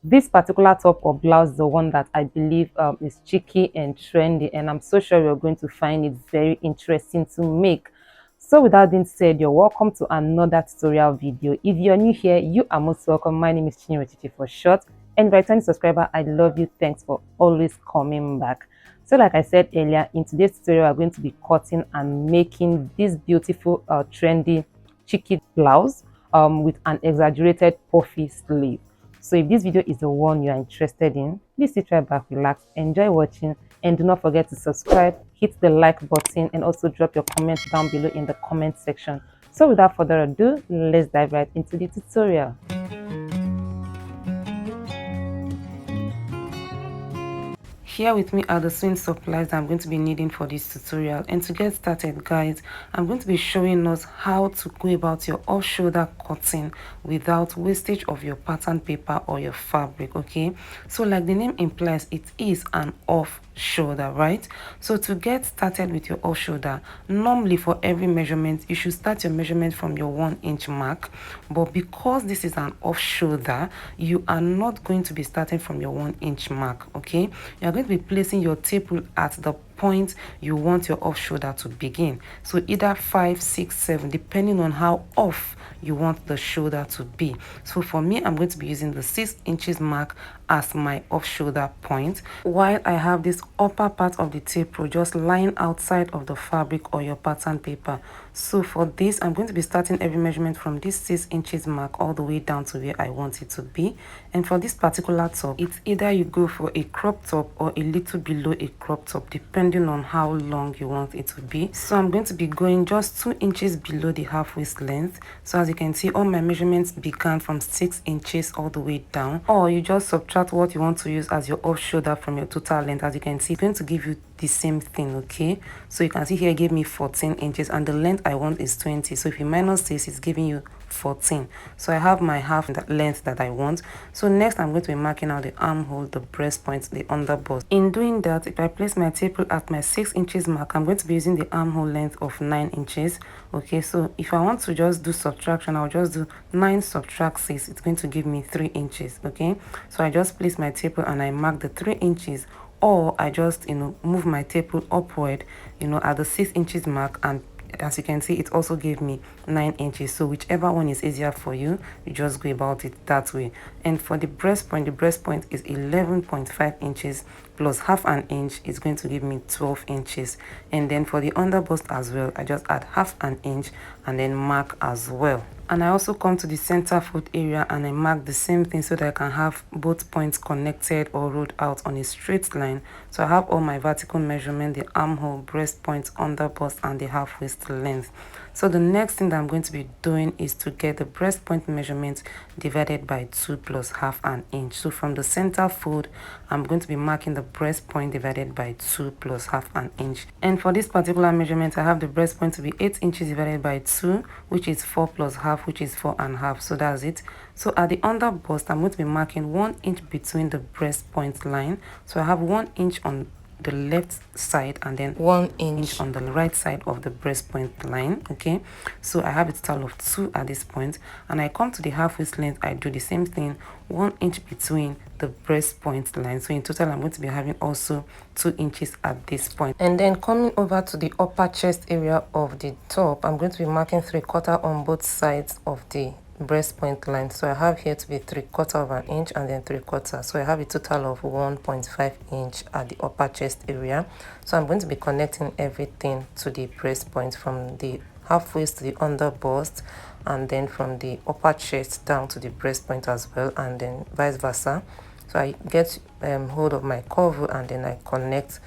This particular top or blouse is the one that I believe is cheeky and trendy, and I'm so sure you're going to find it very interesting to make. So with that being said, you're welcome to another tutorial video. If you're new here, you are most welcome. My name is Chichi for short, and returning subscriber, I love you. Thanks for always coming back. So like I said earlier, in today's tutorial, we're going to be cutting and making this beautiful trendy cheeky blouse with an exaggerated puffy sleeve. So if this video is the one you are interested in, please sit right back, relax, enjoy watching, and do not forget to subscribe, hit the like button, and also drop your comments down below in the comment section. So without further ado, let's dive right into the tutorial. Here with me are the sewing supplies that I'm going to be needing for this tutorial. And to get started, guys, I'm going to be showing us how to go about your off-shoulder cutting without wastage of your pattern paper or your fabric. Okay, so like the name implies, it is an off shoulder, right? So to get started with your off shoulder, normally for every measurement you should start your measurement from your 1-inch mark, but because this is an off shoulder, you are not going to be starting from your 1-inch mark. Okay, you're going to be placing your tape rule at the point you want your off shoulder to begin. So either 5, 6, 7, depending on how off you want the shoulder to be. So for me, I'm going to be using the 6 inches mark as my off shoulder point, while I have this upper part of the tape rule just lying outside of the fabric or your pattern paper. So for this, I'm going to be starting every measurement from this 6 inches mark all the way down to where I want it to be. And for this particular top, it's either you go for a crop top or a little below a crop top, depending on how long you want it to be. So I'm going to be going just 2 inches below the half waist length. So as you can see, all my measurements began from 6 inches all the way down, or you just subtract what you want to use as your off shoulder from your total length. As you can see, it's going to give you the same thing. Okay, so you can see here it gave me 14 inches and the length I want is 20. So if you minus this, it's giving you 14. So I have my half length that I want. So next I'm going to be marking out the armhole, the breast points, the underbust. In doing that, if I place my tape rule at my 6 inches mark, I'm going to be using the armhole length of 9 inches. Okay, so if I want to just do subtraction, I'll just do 9 subtract 6. It's going to give me 3 inches. Okay, so I just place my tape rule and I mark the 3 inches, or I just move my tape rule upward at the 6 inches mark, and as you can see, it also gave me 9 inches. So whichever one is easier for you, you just go about it that way. And for the breast point is 11.5 inches plus half an inch is going to give me 12 inches. And then for the underbust as well, I just add half an inch and then mark as well. And I also come to the center foot area and I mark the same thing so that I can have both points connected or rolled out on a straight line. So I have all my vertical measurement, the armhole, breast point, underbust, and the half waist length. So the next thing that I'm going to be doing is to get the breast point measurement divided by 2 plus half an inch. So from the center fold, I'm going to be marking the breast point divided by 2 plus half an inch. And for this particular measurement, I have the breast point to be 8 inches divided by 2, which is 4 plus half, which is 4.5. So that's it. So at the underbust, I'm going to be marking 1 inch between the breast point line. So I have 1 inch on the left side and then 1 inch on the right side of the breast point line. Okay, so I have a total of 2 at this point, and I come to the half waist length. I do the same thing, 1 inch between the breast point line. So in total, I'm going to be having also 2 inches at this point. And then coming over to the upper chest area of the top, I'm going to be marking 3/4 on both sides of the breast point line. So I have here to be 3/4 of an inch and then 3/4. So I have a total of 1.5 inch at the upper chest area. So I'm going to be connecting everything to the breast point from the half waist to the underbust, and then from the upper chest down to the breast point as well, and then vice versa. So I get hold of my curve and then I connect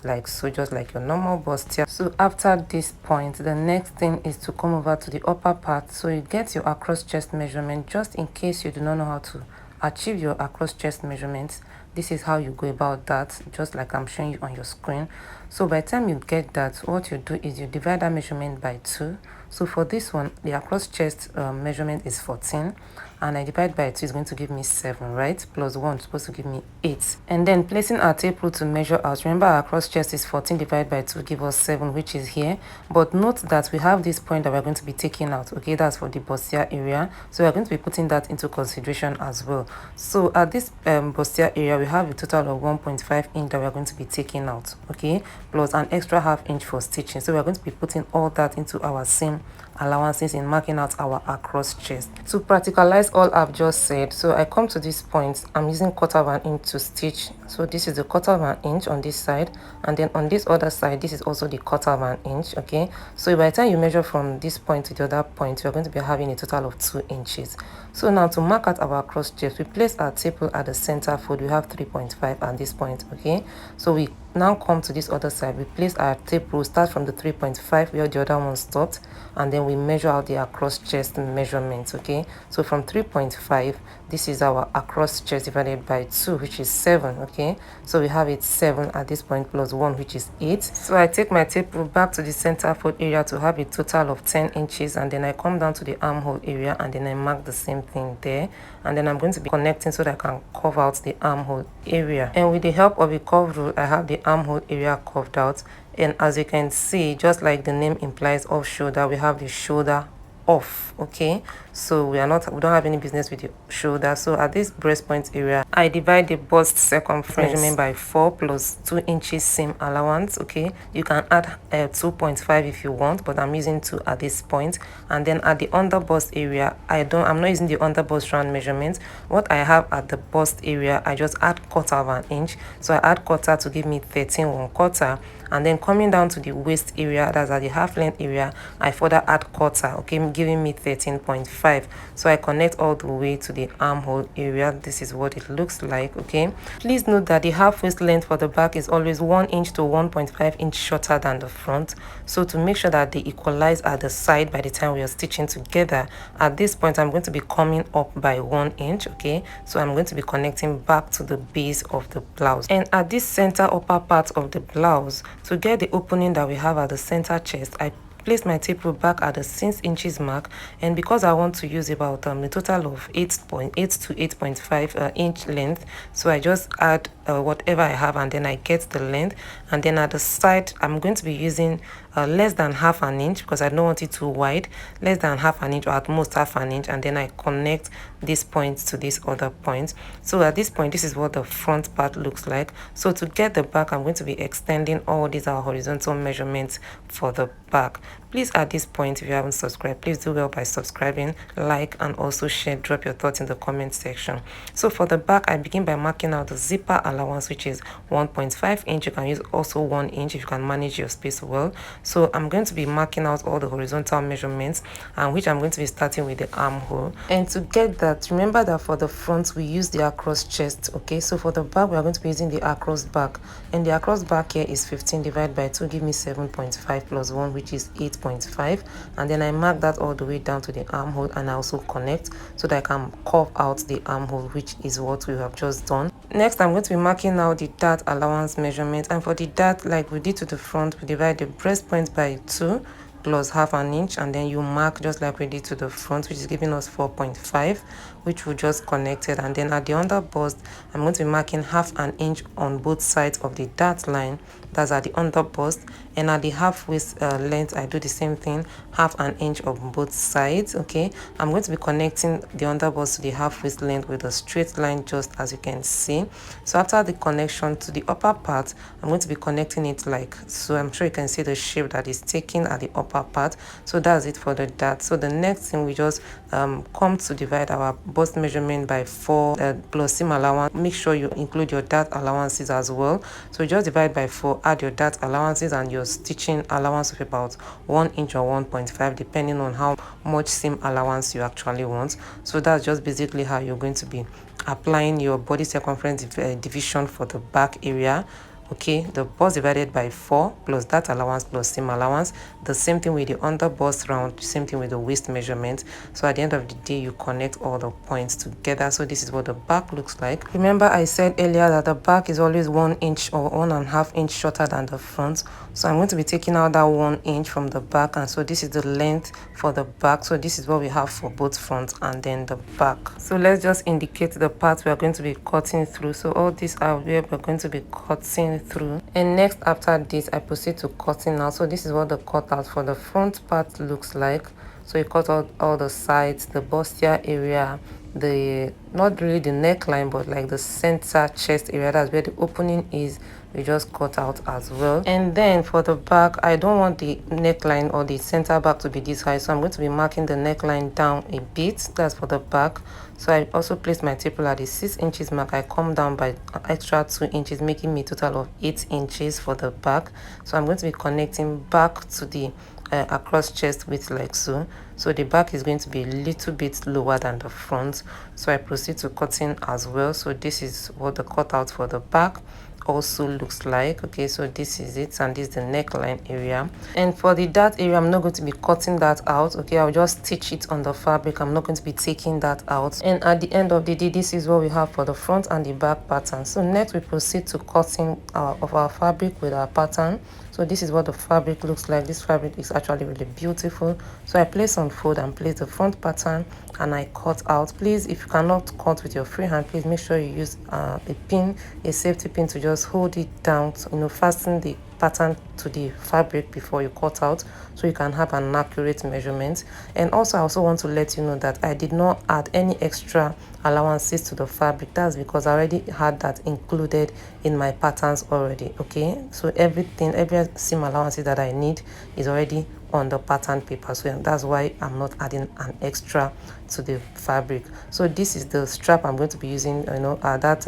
like so, just like your normal bustier. So after this point, the next thing is to come over to the upper part. So you get your across chest measurement. Just in case you do not know how to achieve your across chest measurements, this is how you go about that, just like I'm showing you on your screen. So by the time you get that, what you do is you divide that measurement by 2. So for this one, the across chest measurement is 14, and I divide by 2 is going to give me 7, right? Plus 1 is supposed to give me 8. And then placing our tape rule to measure out. Remember, our cross chest is 14 divided by 2 give us 7, which is here. But note that we have this point that we're going to be taking out. Okay, that's for the bustier area. So we're going to be putting that into consideration as well. So at this bustier area, we have a total of 1.5 inch that we're going to be taking out. Okay, plus an extra half inch for stitching. So we're going to be putting all that into our seam allowances in marking out our across chest. To practicalize all I've just said, so I come to this point, I'm using 1/4 of an inch to stitch. So this is the 1/4 of an inch on this side, and then on this other side this is also the 1/4 of an inch. Okay, so by the time you measure from this point to the other point, you're going to be having a total of 2 inches. So now to mark out our cross chest, we place our tape rule at the center fold. We have 3.5 at this point. Okay, so we now come to this other side, we place our tape rule, start from the 3.5 where the other one stopped, and then we measure out the across chest measurements. Okay, so from 3.5, this is our across chest divided by 2, which is 7. Okay, so we have it 7 at this point plus 1, which is 8. So I take my tape rule back to the center fold area to have a total of 10 inches, and then I come down to the armhole area, and then I mark the same thing there, and then I'm going to be connecting so that I can curve out the armhole area. And with the help of a curve rule, I have the armhole area curved out. And as you can see, just like the name implies, off shoulder, we have the shoulder off. Okay, so we don't have any business with the shoulder. So at this breast point area, I divide the bust circumference measurement by 4 plus 2 inches seam allowance. Okay, you can add 2.5 if you want, but I'm using 2 at this point. And then at the under bust area, I'm not using the under bust round measurement. What I have at the bust area, I just add 1/4 of an inch. So I add 1/4 to give me 13 1/4. And then coming down to the waist area, that's at the half length area, I further add 1/4, okay, giving me 13.5. So I connect all the way to the armhole area. This is what it looks like. Okay, please note that the half waist length for the back is always 1 inch to 1.5 inch shorter than the front. So to make sure that they equalize at the side by the time we are stitching together, at this point I'm going to be coming up by 1 inch. Okay, so I'm going to be connecting back to the base of the blouse, and at this center upper part of the blouse, to get the opening that we have at the center chest, I place my tape rule back at the 6 inches mark, and because I want to use about a total of 8.8 to 8.5 inch length, so I just add whatever I have, and then I get the length. And then at the side, I'm going to be using less than half an inch because I don't want it too wide, less than half an inch or at most half an inch, and then I connect this point to this other point. So at this point, this is what the front part looks like. So to get the back, I'm going to be extending all these are horizontal measurements for the back. Please, at this point, if you haven't subscribed, please do well by subscribing, like, and also share. Drop your thoughts in the comment section. So for the back, I begin by marking out the zipper allowance, which is 1.5 inch. You can use also 1 inch if you can manage your space well. So I'm going to be marking out all the horizontal measurements, and which I'm going to be starting with the armhole. And to get that, remember that for the front we use the across chest. Okay, so for the back we are going to be using the across back, and the across back here is 15 divided by 2 give me 7.5 plus 1, which is 8.5. And then I mark that all the way down to the armhole, and I also connect so that I can curve out the armhole, which is what we have just done. Next, I'm going to be marking out the dart allowance measurement, and for the dart, like we did to the front, we divide the breast point by 2 plus half an inch, and then you mark just like we did to the front, which is giving us 4.5, which we just connected. And then at the under bust, I'm going to be marking half an inch on both sides of the dart line, that's at the under bust. And at the half waist length, I do the same thing, half an inch on both sides. Okay, I'm going to be connecting the under bust to the half waist length with a straight line, just as you can see. So after the connection to the upper part, I'm going to be connecting it like so. I'm sure you can see the shape that is taken at the upper part. So that's it for the dart. So the next thing, we just come to divide our bust measurement by 4 plus seam allowance. Make sure you include your dart allowances as well. So just divide by 4, add your dart allowances and your stitching allowance of about 1 inch or 1.5, depending on how much seam allowance you actually want. So that's just basically how you're going to be applying your body circumference division for the back area. okay, the bust divided by 4 plus that allowance plus seam allowance. The same thing with the under bust round, same thing with the waist measurement. So at the end of the day, you connect all the points together. So this is what the back looks like. Remember I said earlier that the back is always 1 inch or 1.5 inch shorter than the front. So I'm going to be taking out that 1 inch from the back, and so this is the length for the back. So this is what we have for both front and then the back. So let's just indicate the part we are going to be cutting through. So all these are where we're going to be cutting through, and next after this I proceed to cutting now. So this is what the cutout for the front part looks like. So you cut out all the sides, the bustier area, the not really the neckline, but like the center chest area, that's where the opening is, we just cut out as well. And then for the back, I don't want the neckline or the center back to be this high, so I'm going to be marking the neckline down a bit. That's for the back. So I also placed my tape at the 6 inches mark. I come down by extra 2 inches, making me a total of 8 inches for the back. So I'm going to be connecting back to the across chest width like so. So the back is going to be a little bit lower than the front, so I proceed to cutting as well. So this is what the cutout for the back also looks like. Okay, so this is it, and this is the neckline area. And for the dart area, I'm not going to be cutting that out. Okay, I'll just stitch it on the fabric. I'm not going to be taking that out. And at the end of the day, this is what we have for the front and the back pattern. So next we proceed to cutting of our fabric with our pattern. So this is what the fabric looks like. This fabric is actually really beautiful. So I place on fold and place the front pattern, and I cut out. Please, if you cannot cut with your free hand, please make sure you use a pin, a safety pin, to just hold it down, to, fasten the pattern to the fabric before you cut out, so you can have an accurate measurement. And also I also want to let you know that I did not add any extra allowances to the fabric. That's because I already had that included in my patterns already. Okay, so everything, every seam allowances that I need is already on the pattern paper, so that's why I'm not adding an extra to the fabric. So this is the strap I'm going to be using, at that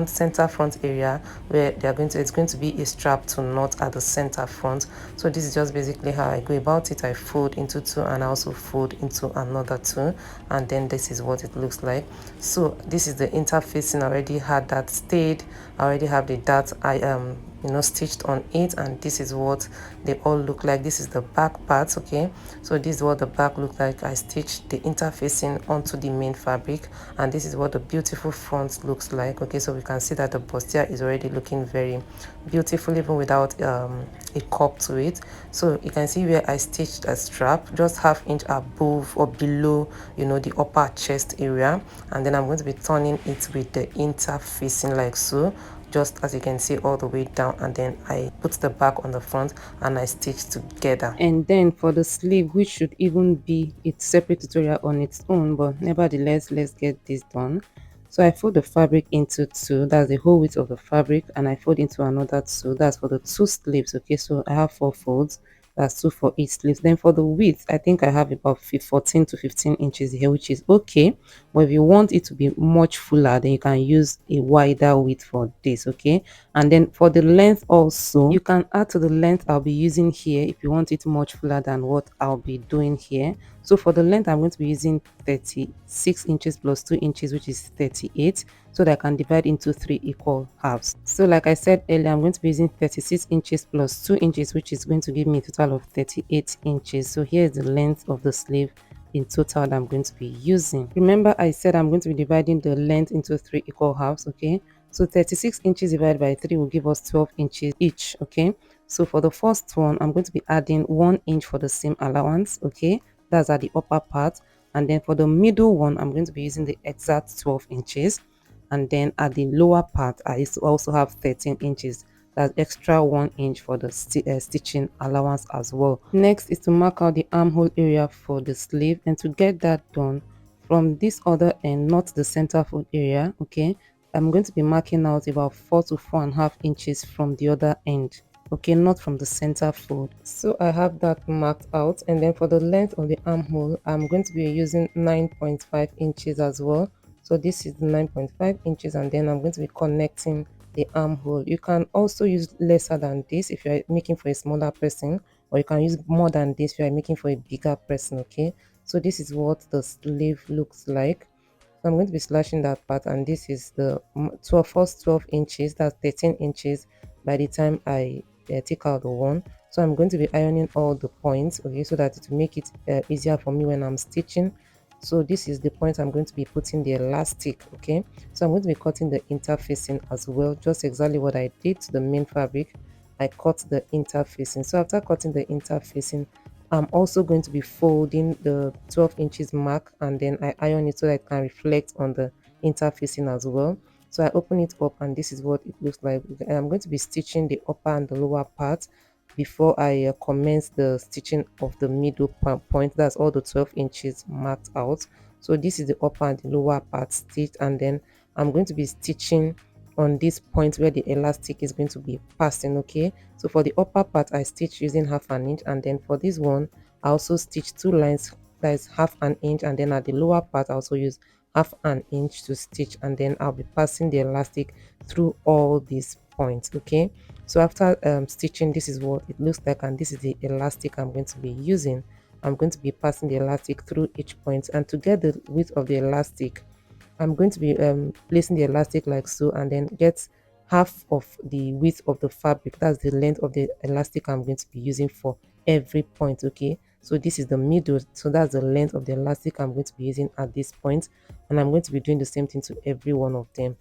center front area, where it's going to be a strap to knot at the center front. So this is just basically how I go about it. I fold into 2 and I also fold into another 2, and then this is what it looks like. So this is the interfacing. I already had that stayed. I already have the dart stitched on it, and this is what they all look like. This is the back part. Okay, so this is what the back looks like. I stitched the interfacing onto the main fabric, and this is what the beautiful front looks like. Okay, so we can see that the bustier is already looking very beautiful even without a cup to it. So you can see where I stitched a strap just half inch above or below the upper chest area, and then I'm going to be turning it with the interfacing like so, just as you can see all the way down, and then I put the back on the front and I stitch together. And then for the sleeve, which should even be a separate tutorial on its own, but nevertheless, let's get this done. So I fold the fabric into 2, that's the whole width of the fabric, and I fold into another 2, that's for the 2 sleeves. Okay, so I have 4 folds, that's 2 for each sleeve. Then for the width, I think I have about 14 to 15 inches here, which is okay. But if you want it to be much fuller, then you can use a wider width for this. Okay, and then for the length also, you can add to the length I'll be using here if you want it much fuller than what I'll be doing here. So for the length, I'm going to be using 36 inches plus 2 inches, which is 38, so that I can divide into 3 equal halves. So like I said earlier, I'm going to be using 36 inches plus 2 inches, which is going to give me a total of 38 inches. So here is the length of the sleeve in total that I'm going to be using. Remember I said I'm going to be dividing the length into 3 equal halves. Okay, so 36 inches divided by 3 will give us 12 inches each. Okay, so for the first one, I'm going to be adding 1 inch for the seam allowance. Okay, that's at the upper part, and then for the middle one, I'm going to be using the exact 12 inches, and then at the lower part I also have 13 inches. That's extra 1 inch for the stitching allowance as well. Next is to mark out the armhole area for the sleeve, and to get that done from this other end, not the center fold area. Okay, I'm going to be marking out about 4 to 4.5 inches from the other end. Okay, not from the center fold. So I have that marked out, and then for the length of the armhole, I'm going to be using 9.5 inches as well. So this is 9.5 inches, and then I'm going to be connecting the armhole. You can also use lesser than this if you're making for a smaller person, or you can use more than this if you're making for a bigger person. Okay, so this is what the sleeve looks like. So I'm going to be slashing that part, and this is the first 12 inches, that's 13 inches, by the time I take out the one. So I'm going to be ironing all the points, okay, so that it will make it easier for me when I'm stitching. So this is the point I'm going to be putting the elastic, okay. So I'm going to be cutting the interfacing as well, just exactly what I did to the main fabric. I cut the interfacing. So after cutting the interfacing, I'm also going to be folding the 12 inches mark, and then I iron it so that it can reflect on the interfacing as well. So I open it up, and this is what it looks like. I'm going to be stitching the upper and the lower part before I commence the stitching of the middle point. That's all the 12 inches marked out. So this is the upper and the lower part stitched, and then I'm going to be stitching on this point where the elastic is going to be passing, okay. So for the upper part, I stitch using half an inch, and then for this one I also stitch two lines, that is half an inch, and then at the lower part I also use half an inch to stitch, and then I'll be passing the elastic through all these points, okay. So after stitching, this is what it looks like, and this is the elastic I'm going to be using. I'm going to be passing the elastic through each point, and to get the width of the elastic, I'm going to be placing the elastic like so, and then get half of the width of the fabric. That's the length of the elastic I'm going to be using for every point, okay. So this is the middle, so that's the length of the elastic I'm going to be using at this point, and I'm going to be doing the same thing to every one of them.